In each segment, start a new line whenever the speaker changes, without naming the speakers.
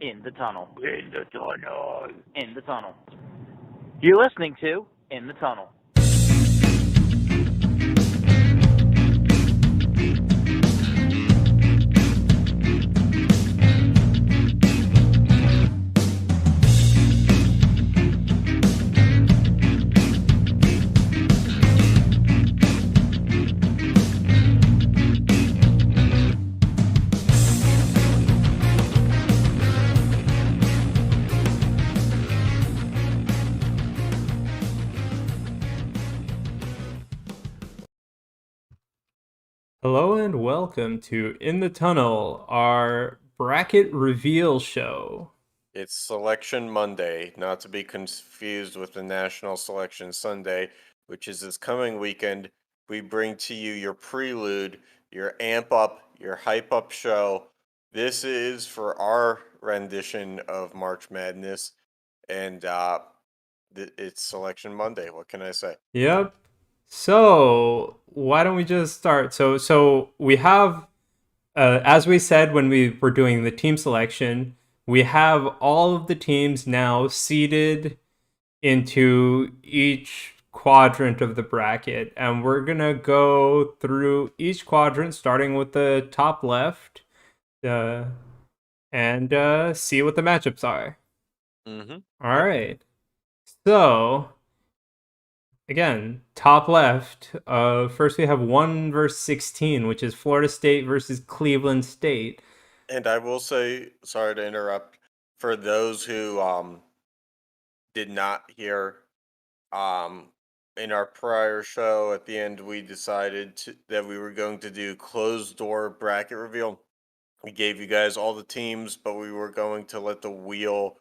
In the tunnel.
In the tunnel.
In the tunnel. You're listening to In the Tunnel.
Hello and welcome to In the Tunnel, our bracket reveal show.
It's Selection Monday, not to be confused with the National Selection Sunday, which is this coming weekend. We bring to you your prelude, your amp up, your hype up show. This is for our rendition of March Madness, and it's Selection Monday. What can I say?
Yep. So, why don't we just start? So we have as we said when we were doing the team selection, we have all of the teams now seated into each quadrant of the bracket, and we're gonna go through each quadrant starting with the top left uh, and see what the matchups are.
Mm-hmm.
All
Yep.
right. So again, top left. First we have 1 versus 16, which is Florida State versus Cleveland State.
And I will say, sorry to interrupt, for those who did not hear Um, in our prior show, at the end, we decided that we were going to do closed door bracket reveal. We gave you guys all the teams, but we were going to let the wheel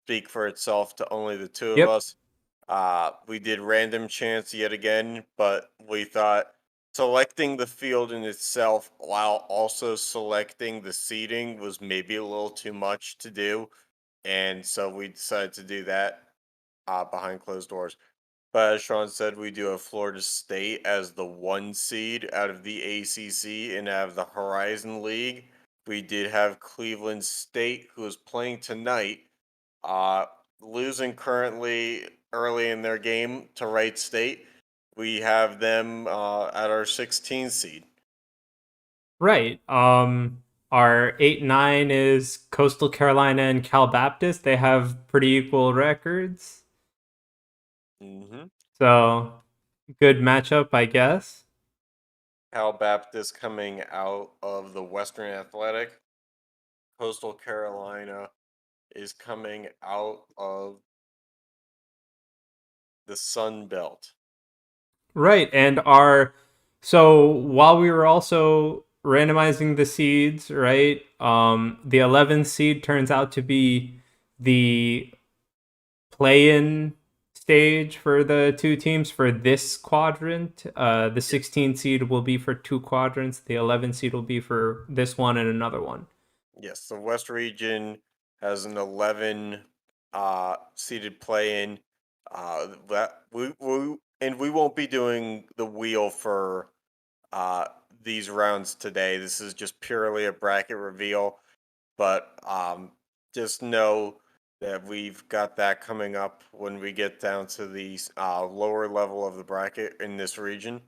speak for itself to only the two of
Yep.
us. We did random chance yet again, but we thought selecting the field in itself while also selecting the seating was maybe a little too much to do. And so we decided to do that behind closed doors. But as Sean said, we do have Florida State as the 1 seed out of the ACC and out of the Horizon League. We did have Cleveland State, who is playing tonight, uh, losing currently early in their game to Wright State. We have them at our 16 seed.
Right. Our 8-9 is Coastal Carolina and Cal Baptist. They have pretty equal records.
Mm-hmm.
So good matchup, I guess.
Cal Baptist coming out of the Western Athletic. Coastal Carolina is coming out of the Sun Belt.
Right. And so while we were also randomizing the seeds, right? The 11th seed turns out to be the play-in stage for the two teams for this quadrant. The 16 seed will be for two quadrants. The 11 seed will be for this one and another one.
Yes, the West region has an 11 seeded play in. That we won't be doing the wheel for uh these rounds today. This is just purely a bracket reveal, but just know that we've got that coming up when we get down to the lower level of the bracket in this region.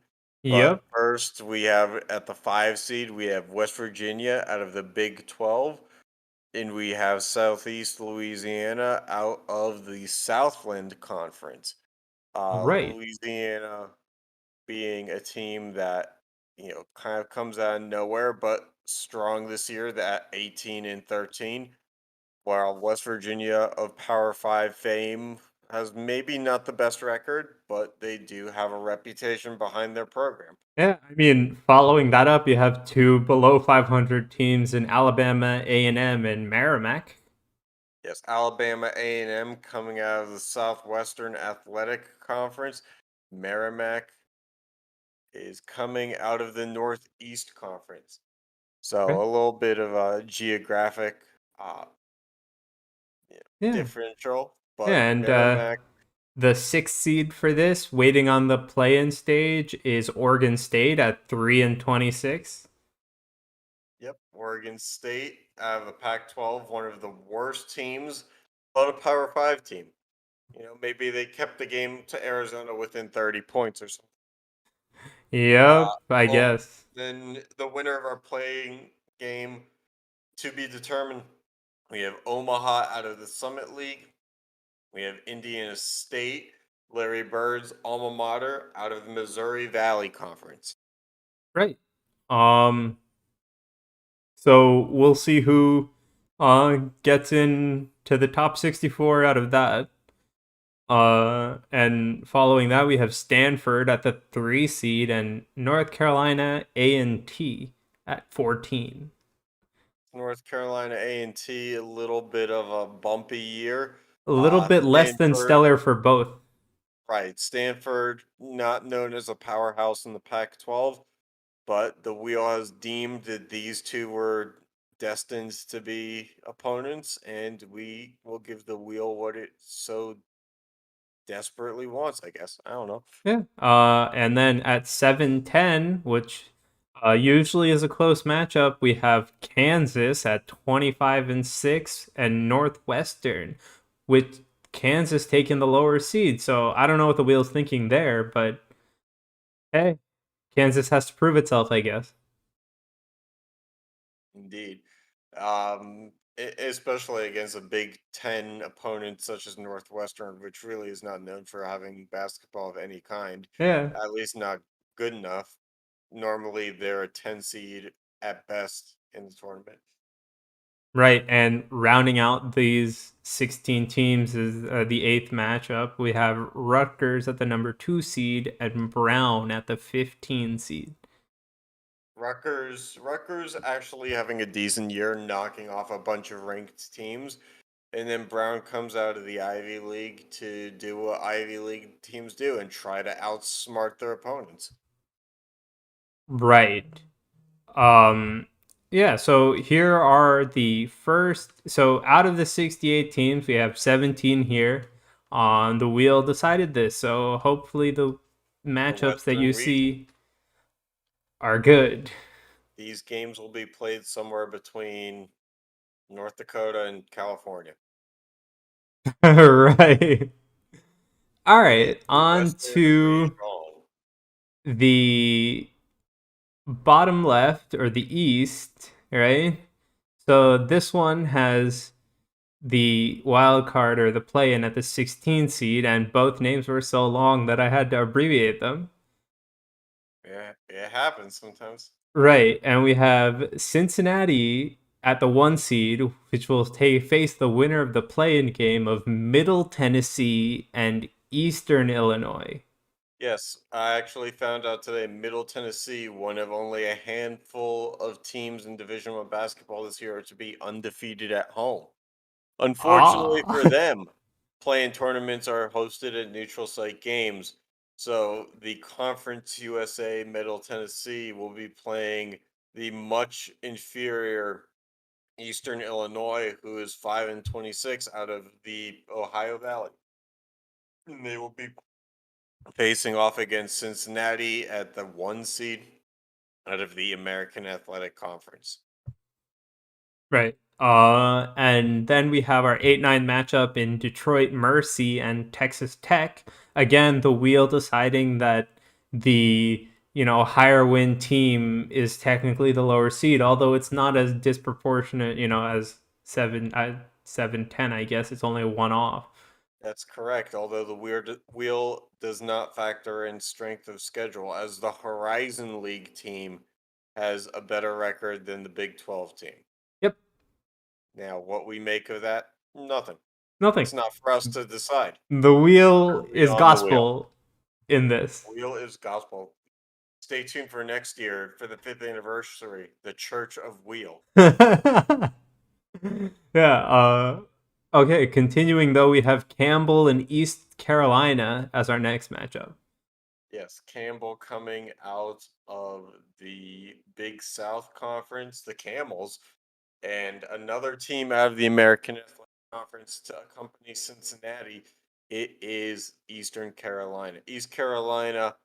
But
Yep.
first, we have at the 5 seed, we have West Virginia out of the Big 12, and we have Southeast Louisiana out of the Southland Conference.
Right.
Louisiana being a team that kind of comes out of nowhere, but strong this year, that 18-13. While West Virginia of Power Five fame has maybe not the best record, but they do have a reputation behind their program.
Yeah, I mean, following that up, you have two below 500 teams in Alabama, A&M, and Merrimack.
Yes, Alabama A&M coming out of the Southwestern Athletic Conference. Merrimack is coming out of the Northeast Conference. So
Okay.
a little bit of a geographic uh,
Yeah.
differential,
Yeah,
but
and
Merrimack,
the 6th seed for this, waiting on the play-in stage, is Oregon State at 3-26.
yep, Oregon State out of the Pac-12, one of the worst teams, but a Power 5 team. Maybe they kept the game to Arizona within 30 points or something.
Yep, I
Well,
guess.
then the winner of our playing game to be determined. We have Omaha out of the Summit League. We have Indiana State, Larry Bird's alma mater, out of the Missouri Valley Conference.
Right. Um. So we'll see who gets in to the top 64 out of that. And following that, we have Stanford at the 3 seed and North Carolina A&T at 14.
North Carolina A&T, a little bit of a bumpy year.
A little bit less than
Stanford,
stellar for both.
right? Stanford, not known as a powerhouse in the Pac-12, but the wheel has deemed that these two were destined to be opponents, and we will give the wheel what it so desperately wants, I guess. I don't know.
Yeah. And then at 7-10, which usually is a close matchup, we have Kansas at 25-6 and Northwestern, with Kansas taking the lower seed. So I don't know what the wheel's thinking there, but hey, Kansas has to prove itself, I guess.
Indeed. Especially against a Big Ten opponent such as Northwestern, which really is not known for having basketball of any kind,
Yeah.
at least not good enough. Normally, they're a 10 seed at best in the tournament.
Right, and rounding out these 16 teams is the eighth matchup. We have Rutgers at the number 2 seed and Brown at the 15 seed.
Rutgers actually having a decent year, knocking off a bunch of ranked teams. And then Brown comes out of the Ivy League to do what Ivy League teams do and try to outsmart their opponents.
Right. Um yeah, so here are the first, so out of the 68 teams, we have 17 here on the wheel decided this. So hopefully the
The
matchups that
Western
you
region.
see are good.
These games will be played somewhere between North Dakota and California.
Right. All right,
It's the
on
Western region.
to the bottom left or the east, right? So this one has the wild card or the play in at the 16 seed, and both names were so long that I had to abbreviate them.
Yeah, it happens sometimes.
Right, and we have Cincinnati at the 1 seed, which will face the winner of the play-in game of Middle Tennessee and Eastern Illinois.
Yes, I actually found out today Middle Tennessee, one of only a handful of teams in Division One basketball this year to be undefeated at home. Unfortunately for
Ah.
them, playing tournaments are hosted at neutral site games. So the Conference USA Middle Tennessee will be playing the much inferior Eastern Illinois, who is 5-26 out of the Ohio Valley. And they will be facing off against Cincinnati at the 1 seed out of the American Athletic Conference.
Right. And then we have our 8-9 matchup in Detroit Mercy and Texas Tech. Again, the wheel deciding that the higher win team is technically the lower seed, although it's not as disproportionate, as 7-10. I guess it's only one off.
That's correct, although the wheel does not factor in strength of schedule, as the Horizon League team has a better record than the Big 12 team.
Yep.
Now, what we make of that, nothing.
Nothing.
It's not for us to decide.
The wheel
Currently
is
on the wheel.
gospel in this.
Wheel is gospel. Stay tuned for next year for the 5th anniversary, the Church of Wheel.
Yeah. Okay. Continuing though, we have Campbell and East Carolina as our next matchup.
Yes, Campbell coming out of the Big South Conference, the Camels, and another team out of the American Athletic Conference to accompany Cincinnati. It is Eastern Carolina. East Carolina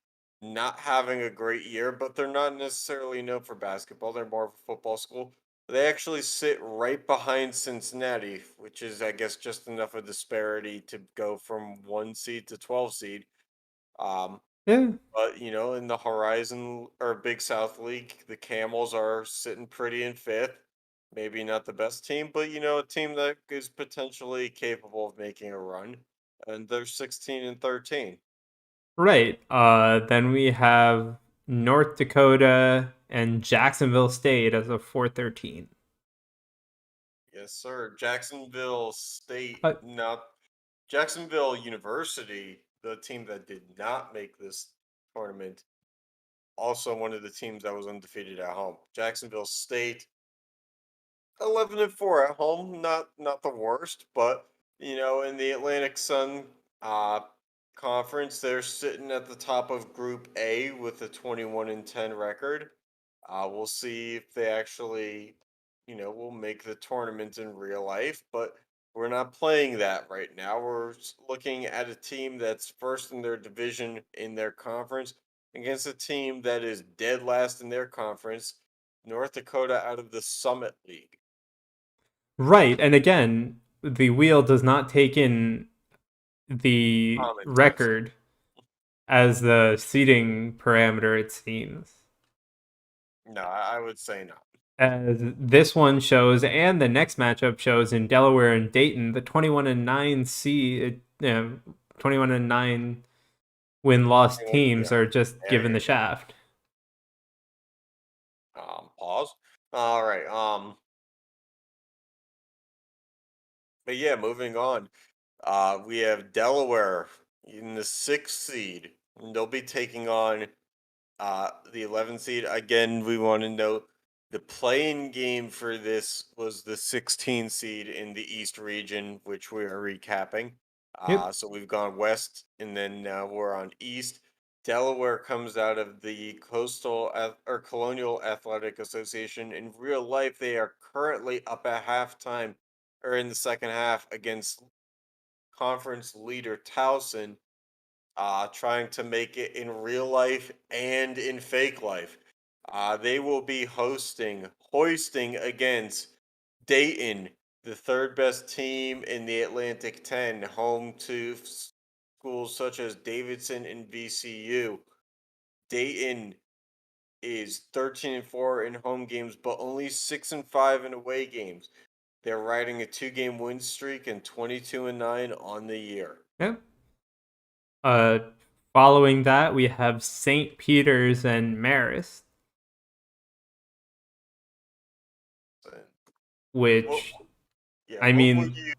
not having a great year, but they're not necessarily known for basketball. They're more of a football school. They actually sit right behind Cincinnati, which is, I guess, just enough of disparity to go from 1 seed to 12 seed. Um,
Yeah.
but in the Horizon or Big South League, the Camels are sitting pretty in fifth. Maybe not the best team, but a team that is potentially capable of making a run. And they're 16 and 13.
Right. Then we have North Dakota and Jacksonville State as a 4-13.
Yes, sir. Jacksonville State,
Uh,
not Jacksonville University, the team that did not make this tournament, also one of the teams that was undefeated at home. Jacksonville State 11-4 at home, not the worst, but in the Atlantic Sun uh conference, they're sitting at the top of Group A with a 21-10 record. We'll see if they actually, will make the tournament in real life, but we're not playing that right now. We're looking at a team that's first in their division in their conference against a team that is dead last in their conference, North Dakota out of the Summit League.
right. And again, the wheel does not take in the
Commentaries.
record as the seating parameter, it seems.
No, I would say no.
As this one shows, and the next matchup shows in Delaware and Dayton, the 21-9 21-9 win loss
Yeah,
teams are just
there
given the
you go.
shaft.
Pause. All right. But yeah, moving on. We have Delaware in the 6th seed, and they'll be taking on the 11th seed. Again, we want to note the playing game for this was the 16 seed in the East region, which we are recapping.
Yep.
So we've gone west, and then now we're on east. Delaware comes out of the or Colonial Athletic Association. In real life, they are currently up at halftime or in the second half against conference leader Towson, trying to make it in real life and in fake life. They will be hoisting against Dayton, the third best team in the Atlantic 10, home to schools such as Davidson and VCU. Dayton is 13-4 in home games, but only 6-5 in away games. They're riding a 2-game win streak and 22-9 on the year.
Yep. Uh, Following that, we have St. Peter's and Marist,
So, what,
which,
yeah,
I
what would
mean,
you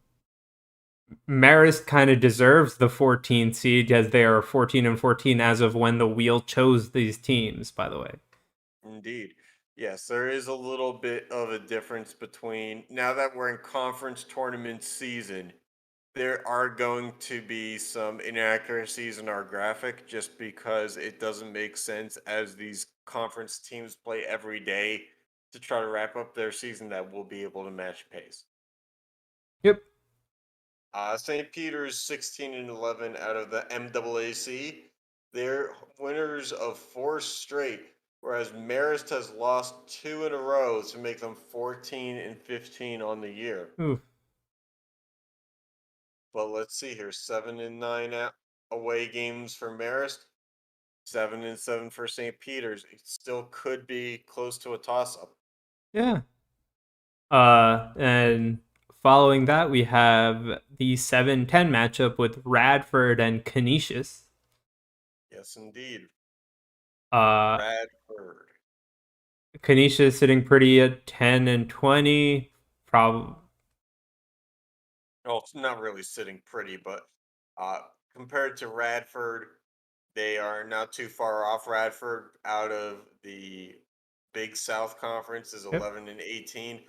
Marist kind of deserves the 14 seed as they are 14-14 as of when the wheel chose these teams, by the way.
indeed? Yes, there is a little bit of a difference between now that we're in conference tournament season. There are going to be some inaccuracies in our graphic just because it doesn't make sense as these conference teams play every day to try to wrap up their season that will be able to match pace.
Yep.
St. Peter's 16-11 out of the MAAC. They're winners of 4 straight, whereas Marist has lost 2 in a row to make them 14-15 on the year.
Ooh.
But let's see here, 7-9 away games for Marist, 7-7 for St. Peter's. It still could be close to a toss-up.
Yeah. And following that, we have the 7-10 matchup with Radford and Canisius.
Yes, indeed.
Uh,
Radford.
Canisius sitting pretty at 10-20. Probably.
Well, it's not really sitting pretty, but uh, compared to Radford, they are not too far off. Radford out of the Big South Conference is
Yep.
11-18.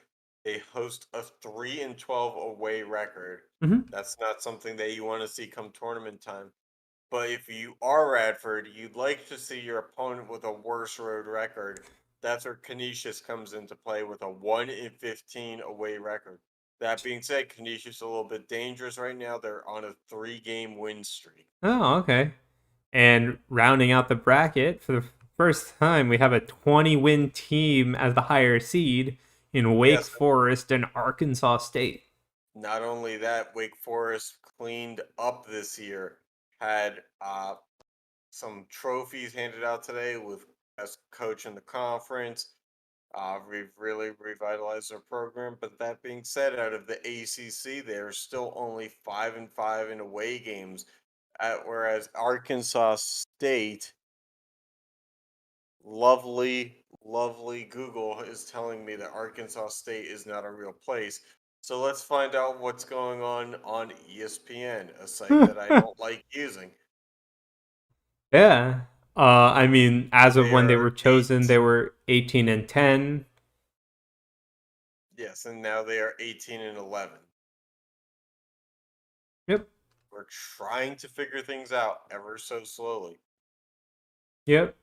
They host a 3-12 away record.
Mm-hmm.
That's not something that you want to see come tournament time. But if you are Radford, you'd like to see your opponent with a worse road record. That's where Canisius comes into play with a 1-15 away record. That being said, Canisius a little bit dangerous right now. They're on a 3-game win streak.
Oh, okay. And rounding out the bracket, for the first time, we have a 20-win team as the higher seed. in Wake
Yes,
Forest and Arkansas State.
not only that, Wake Forest cleaned up this year. Had some trophies handed out today with best coach in the conference. We've really revitalized our program. But that being said, out of the ACC, they're still only 5-5 in away games, whereas Arkansas State, lovely Google is telling me that Arkansas State is not a real place. So let's find out what's going on ESPN, a site that I don't like using.
Yeah. I mean, as of
They
when they
are
were chosen, they were 18-10.
yes, and now they are 18-11.
Yep.
We're trying to figure things out ever so slowly.
Yep.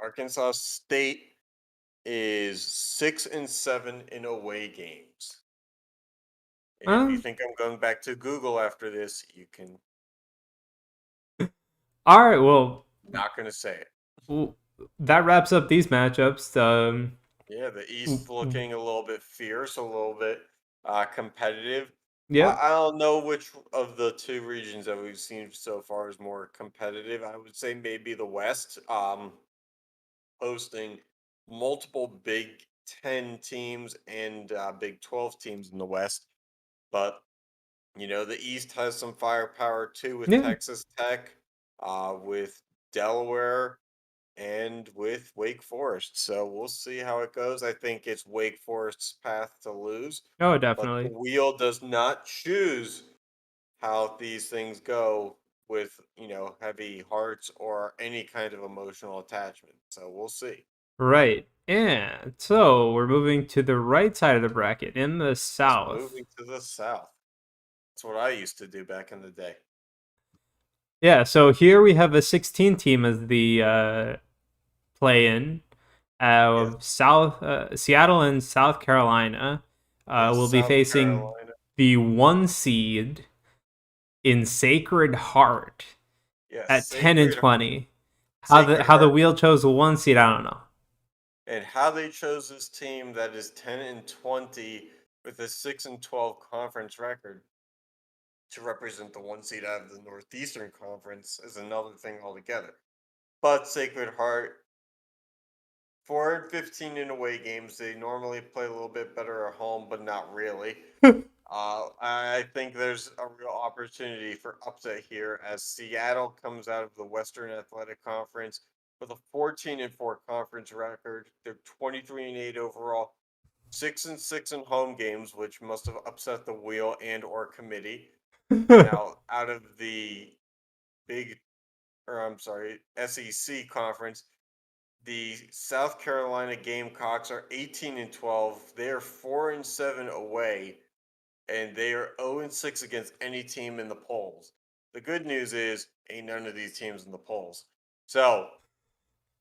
Arkansas State is 6-7 in away games. And if you
Um,
think I'm going back to Google after this, you can.
all right. Well,
Not going to say it.
that wraps up these matchups.
Yeah, the East looking a little bit fierce, a little bit competitive.
Yep.
I don't know which of the two regions that we've seen so far is more competitive. I would say maybe the West, hosting multiple Big 10 teams and Big 12 teams in the West. But, the East has some firepower too with
Yeah.
Texas Tech, with Delaware, and with Wake Forest. So we'll see how it goes. I think it's Wake Forest's path to lose,
Oh,
but the
definitely.
wheel does not choose how these things go with, heavy hearts or any kind of emotional attachment. So we'll see.
Right. And so we're moving to the right side of the bracket in the
Just
South.
moving to the south. That's what I used to do back in the day.
Yeah. So here we have a 16 team as the play-in.
Yes,
South Seattle and South Carolina
yes,
will be
South
facing
Carolina.
the 1 seed in Sacred Heart
Yes,
at 10 and
Sacred
20.
Sacred
How the
Heart.
wheel chose the 1 seed, I don't know.
And how they chose this team that is 10-20 with a 6-12 conference record to represent the 1 seed out of the Northeastern Conference is another thing altogether. But Sacred Heart, 4-15 in away games. They normally play a little bit better at home, but not really. I think there's a real opportunity for upset here as Seattle comes out of the Western Athletic Conference with a 14-4 conference record. They're 23-8 overall, 6-6 in home games, which must have upset the wheel and or committee. Now, out of the big, or I'm sorry, SEC conference, the South Carolina Gamecocks are 18-12. They are 4-7 away, and they are 0-6 against any team in the polls. The good news is, ain't none of these teams in the polls. So,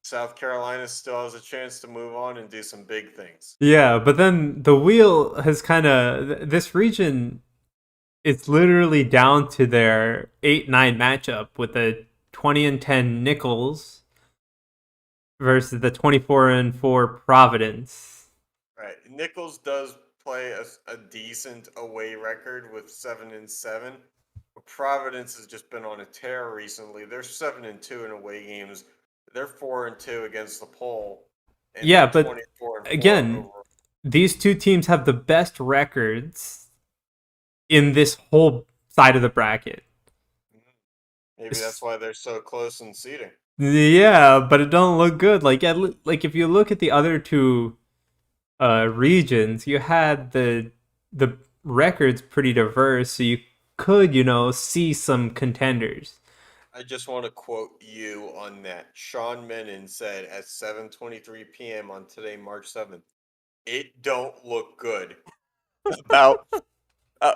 South Carolina still has a chance to move on and do some big things.
Yeah, but then the wheel has kind of this region. It's literally down to their 8-9 matchup with the 20-10 Nichols versus the 24-4 Providence.
Right. Nichols does play a decent away record with 7-7. But Providence has just been on a tear recently. They're 7-2 in away games. They're 4-2 against the poll, and
Yeah,
they're
but
24-4
again,
over.
these two teams have the best records in this whole side of the bracket.
Maybe that's why they're so close in seating.
Yeah, but it don't look good. Like if you look at the other two regions, you had the records pretty diverse, so you could see some contenders.
I just want to quote you on that. Sean Menon said at 7:23 p.m. on today, March 7th, "It don't look good about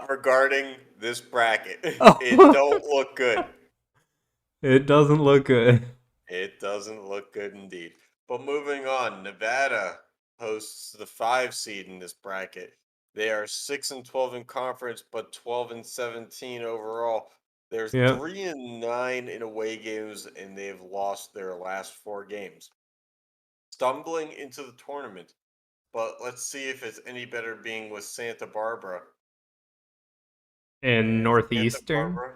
regarding this bracket. It
Oh,
don't look good.
it doesn't look good.
It doesn't look good indeed." But moving on, Nevada hosts the 5 seed in this bracket. They are 6-12 in conference, but 12-17 overall. They're
Yeah.
3-9 in away games, and they've lost their last 4 games. Stumbling into the tournament, but let's see if it's any better being with Santa Barbara.
In
And Santa
Northeastern.
Barbara.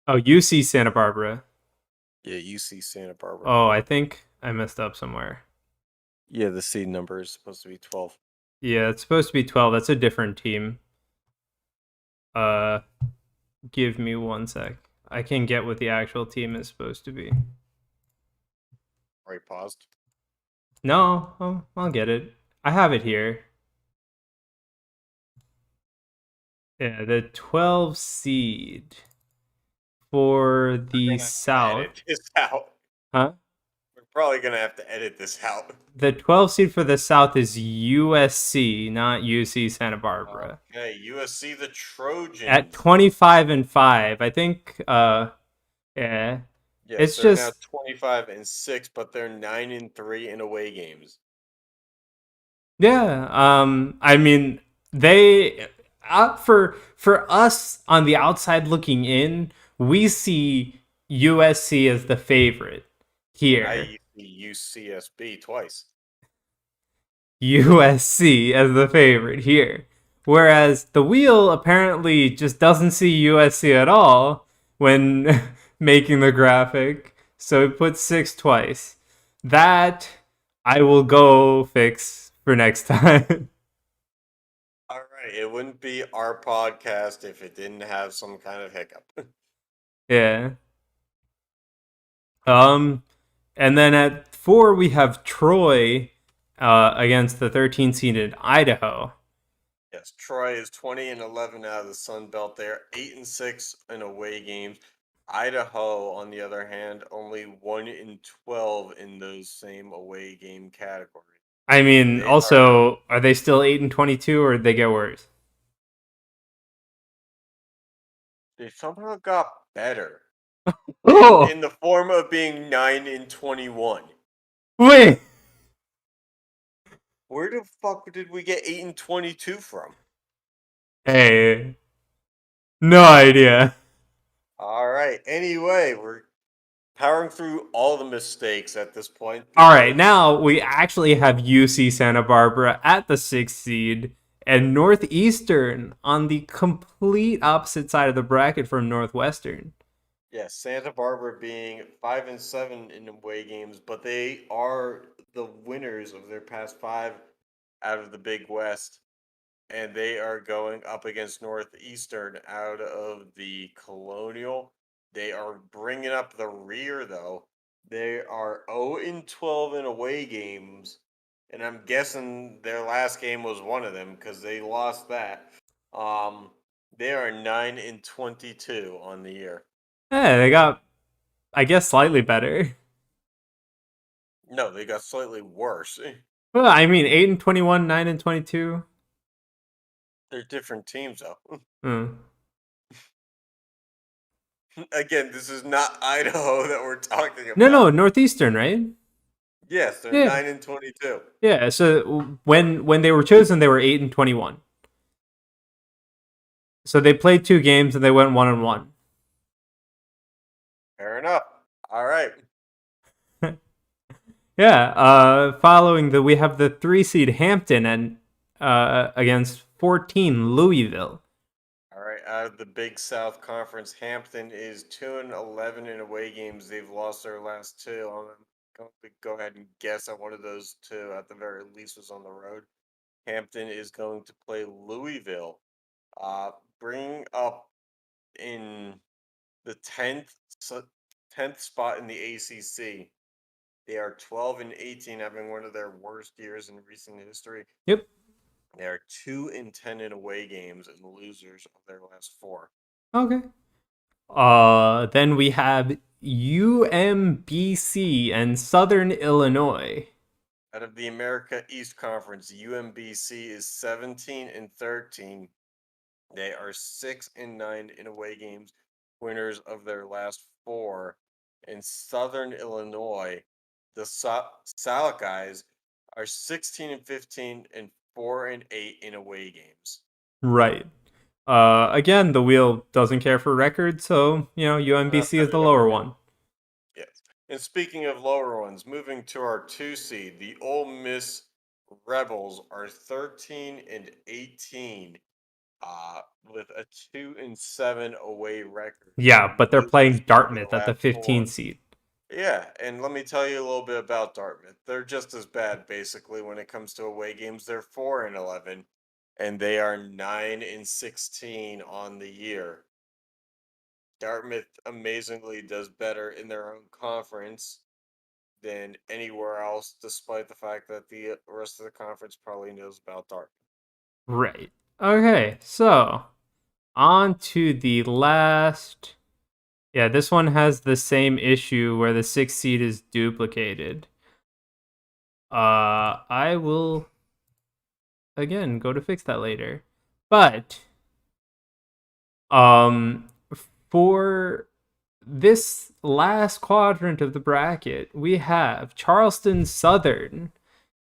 Oh, UC Santa Barbara.
Yeah, UC Santa Barbara.
Oh, I think I messed up somewhere.
Yeah, the seed number is supposed to be 12.
Yeah, it's supposed to be 12. That's a different team. Uh, give me 1 sec. I can get what the actual team is supposed to be.
Right, paused.
No, I'll get it. I have it here. Yeah, the 12 seed for the South.
Edit this out.
Huh?
We're probably gonna have to edit this out.
The 12 seed for the South is USC, not UC Santa Barbara.
Okay, USC the Trojans.
At 25-5. I think yeah.
Yes,
It's
they're now
just
25-6, but they're 9-3 in away games.
yeah, I mean they for us on the outside looking in, we see USC as the favorite here.
I used UCSB twice.
USC as the favorite here. Whereas the wheel apparently just doesn't see USC at all when making the graphic. So it puts 6 twice. That I will go fix for next time.
All right, it wouldn't be our podcast if it didn't have some kind of hiccup.
Yeah. And then at 4 we have Troy against the 13 seeded Idaho.
Yes, Troy is 20-11 out of the Sun Belt. They're 8-6 in away games. Idaho, on the other hand, only 1-12 in those same away game categories.
I mean,
They
also, are they still 8-22 or did they get worse?
They somehow got better
Oh,
in the form of being 9-21.
wait.
Where the fuck did we get 8-22 from?
Hey, no idea.
All right. Anyway, we're powering through all the mistakes at this point.
All right,
because-
now we actually have UC Santa Barbara at the 6th seed and Northeastern on the complete opposite side of the bracket from Northwestern.
Yeah, Santa Barbara being 5-7 in away games, but they are the winners of their past 5 out of the Big West, and they are going up against Northeastern out of the Colonial. They are bringing up the rear though. They are 0-12 in away games, and I'm guessing their last game was one of them because they lost that. They are 9-22 on the year.
Yeah, they got, I guess, slightly better.
No, they got slightly worse.
Well, I mean, 8-21, 9-22.
They're different teams though.
Hmm.
Again, this is not Idaho that we're talking about.
No, Northeastern, right?
Yes, they're
Yeah.
9-22.
Yeah. So when they were chosen, they were 8-21. So they played 2 games and they went 1-1.
Fair enough. All right.
Yeah. Following we have the 3 seed Hampton and against 14 Louisville.
All right. Out of the Big South Conference, Hampton is 2-11 in away games. They've lost their last 2. I'm going to go ahead and guess that one of those 2, at the very least, was on the road. Hampton is going to play Louisville. Bringing up in the 10th spot in the ACC. They are 12-18, having one of their worst years in recent history.
Yep.
They are 2-10 in away games and losers of their last 4.
Okay. Then we have UMBC and Southern Illinois.
Out of the America East Conference, UMBC is 17-13. They are 6-9 in away games, winners of their last 4. In Southern Illinois, the Salak guys are 16-15 and 4-8 in away games.
Right. Again, the wheel doesn't care for records, so UMBC is the lower one.
Yes. And speaking of lower ones, moving to our 2 seed, the Ole Miss Rebels are 13-18, with a 2-7 away record,
Yeah, but they're
losing
playing
3 of
Dartmouth
the
at the
last
15
4.
seed.
Yeah, and let me tell you a little bit about Dartmouth. They're just as bad, basically, when it comes to away games. They're 4-11, and they are 9-16 on the year. Dartmouth amazingly does better in their own conference than anywhere else, despite the fact that the rest of the conference probably knows about Dartmouth.
Right. Okay, so on to the last. Yeah, this one has the same issue where the 6th seed is duplicated. I will again go to fix that later. But um for this last quadrant of the bracket, we have Charleston Southern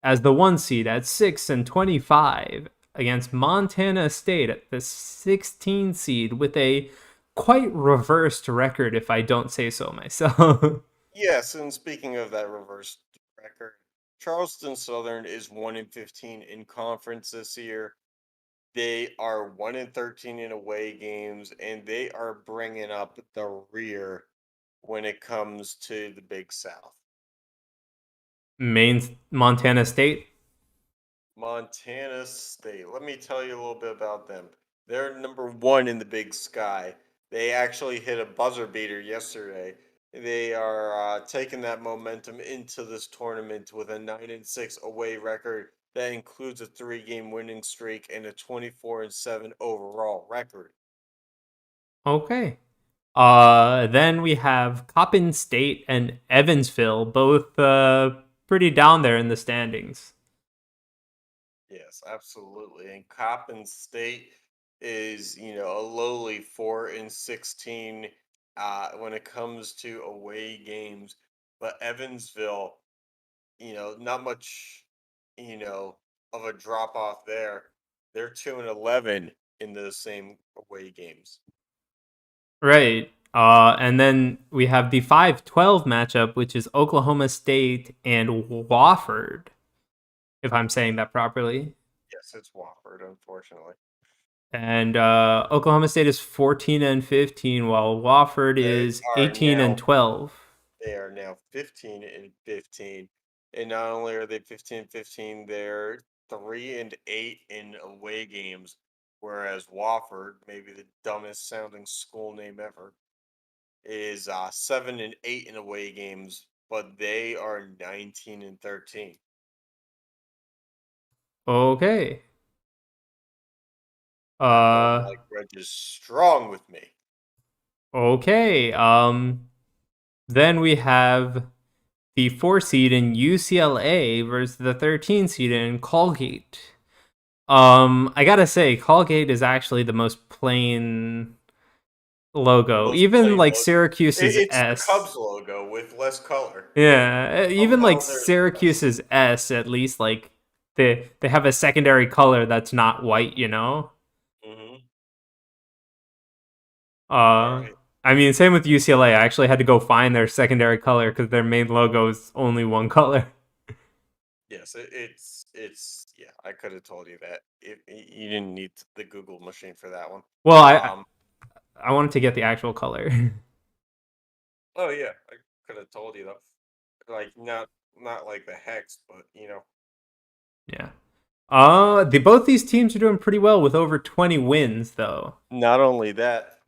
as the 1 seed at 6-25 against Montana State at the 16 seed with a quite reversed record, if I don't say so myself.
Yes, and speaking of that reverse record, Charleston Southern is 1-15 in conference this year. They are 1-13 in away games, and they are bringing up the rear when it comes to the Big South.
Maine, Montana State.
Montana State. Let me tell you a little bit about them. They're number 1 in the Big Sky. They actually hit a buzzer beater yesterday. They are taking that momentum into this tournament with a 9-6 away record that includes a 3-game winning streak and a 24-7 overall record.
Okay. Then we have Coppin State and Evansville, both pretty down there in the standings.
Yes, absolutely. And Coppin State is, a lowly 4-16 when it comes to away games. But Evansville, not much, you know, of a drop off there. They're 2-11 in those same away games.
Right. And then we have the 5-12 matchup, which is Oklahoma State and Wofford, if I'm saying that properly.
Yes, it's Wofford, unfortunately.
And Oklahoma State is 14-15, while Wofford
They
is
are
eighteen
now
and 12.
They are now 15-15. And not only are they 15-15, they're 3-8 in away games. Whereas Wofford, maybe the dumbest sounding school name ever, is 7-8 in away games, but they are 19-13.
Okay.
That little
Uh,
Mike Grudge is strong with me.
okay. Then we have the 4 seed in UCLA versus the 13 seed in Colgate. I gotta say, Colgate is actually the most plain logo.
Most
Even
plain
like
logo.
Syracuse's
It's the
S.
Cubs logo with less color.
Yeah, even like
Somehow there's less.
Syracuse's S, at least like they have a secondary color that's not white, you know?
Hmm. All
Uh
right.
I mean, same with UCLA. I actually had to go find their secondary color because their main logo is only one color.
Yes, it's yeah. I could have told you that. You didn't need the Google machine for that one.
Well,
Um.
I wanted to get the actual color.
Oh yeah, I could have told you that. Like not like the hex, but
Yeah. Both these teams are doing pretty well with over 20 wins, though.
not only that,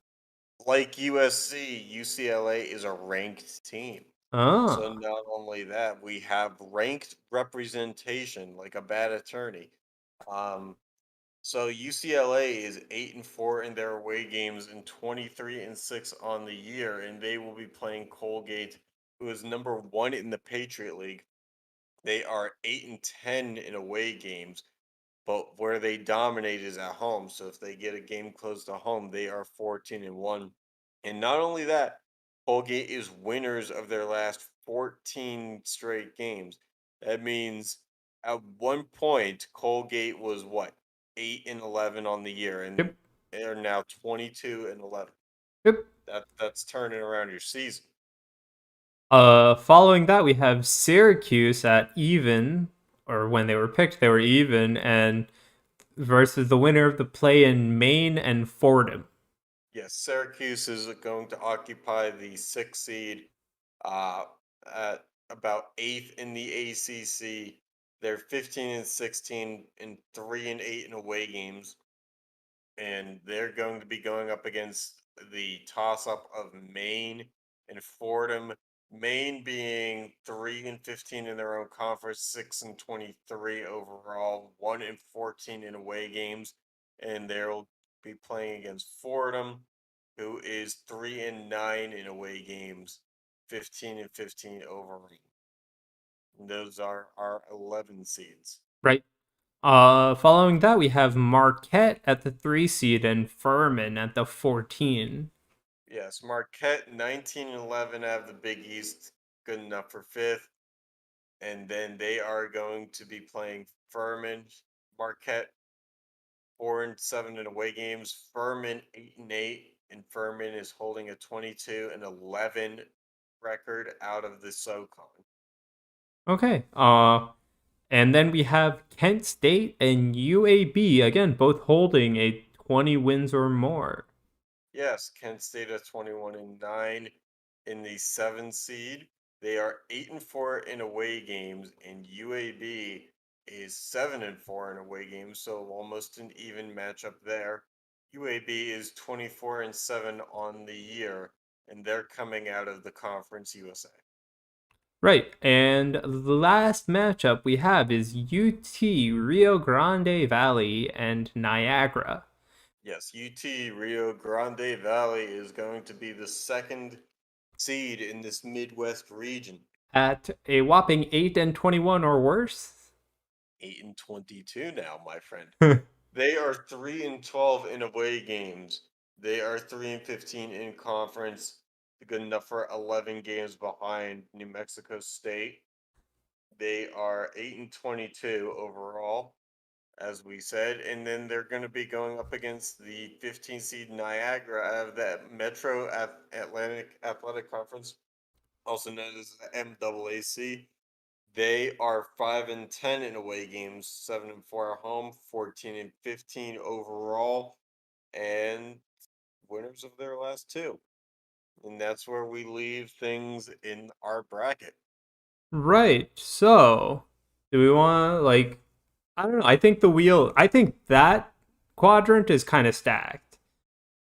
like USC, UCLA is a ranked team. So
Oh,
not only that, we have ranked representation, like a bad attorney. Um. So UCLA is 8-4 in their away games and 23-6 on the year, and they will be playing Colgate, who is number 1 in the Patriot League. They are 8-10 in away games, but where they dominate is at home. So if they get a game close to home, they are 14-1. And not only that, Colgate is winners of their last 14 straight games. That means at one point Colgate was what, 8-11 on the year, and
yep,
they're now 22-11.
yep.
That's turning around your season.
Following that, we have Syracuse at even, or when they were picked, they were even, and versus the winner of the play in Maine and Fordham.
Yes, Syracuse is going to occupy the sixth seed uh, at about eighth in the ACC. They're 15-16 and 3-8 in away games, and they're going to be going up against the toss-up of Maine and Fordham. Maine being 3-15 in their own conference, 6-23 overall, 1-14 in away games, and they'll be playing against Fordham, who is 3-9 in away games, 15-15 overall. And those are our 11 seeds.
Right. Following that, we have Marquette at the 3 seed and Furman at the 14.
Yes, Marquette 19-11 out of the Big East, good enough for fifth. And then they are going to be playing Furman. Marquette 4-7 in away games. Furman 8-8, and Furman is holding a 22-11 record out of the SoCon.
Okay. And then we have Kent State and UAB, again, both holding a 20 wins or more.
Yes, Kent State at 21-9 in the 7 seed. They are 8-4 in away games, and UAB is 7-4 in away games, so almost an even matchup there. UAB is 24-7 on the year, and they're coming out of the Conference USA.
Right. And the last matchup we have is UT Rio Grande Valley and Niagara.
Yes, UT Rio Grande Valley is going to be the second seed in this Midwest region.
At a whopping 8-21 or worse.
8-22 now, my friend. They are 3-12 in away games. They are 3-15 in conference. Good enough for 11 games behind New Mexico State. They are 8-22 overall, as we said, and then they're going to be going up against the 15 seed Niagara out of that Metro Atlantic Athletic Conference, also known as the MAAC. They are 5-10 in away games, 7-4 at home, 14-15 overall, and winners of their last two. And that's where we leave things in our bracket.
Right. So, do we want to, like, I don't know. I think that quadrant is kind of stacked.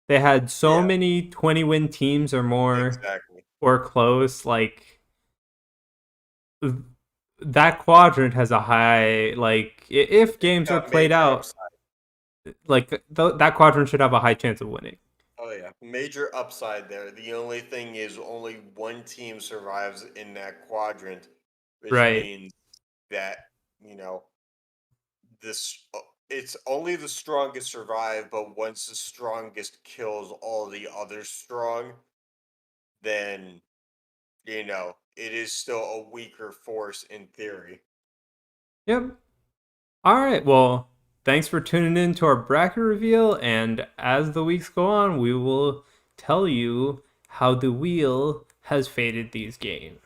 They had so
Yeah.
many 20-win teams or more
Exactly.
or close. Like, that quadrant has a high, like, if games are
Got
played
major
out,
upside.
like, that quadrant should have a high chance of winning.
Oh yeah, major upside there. The only thing is only one team survives in that quadrant, which
Right.
means that, you know, this it's only the strongest survive, but once the strongest kills all the others strong, then it is still a weaker force in theory.
Yep. All right. Well, thanks for tuning in to our bracket reveal. And as the weeks go on, we will tell you how the wheel has faded these games.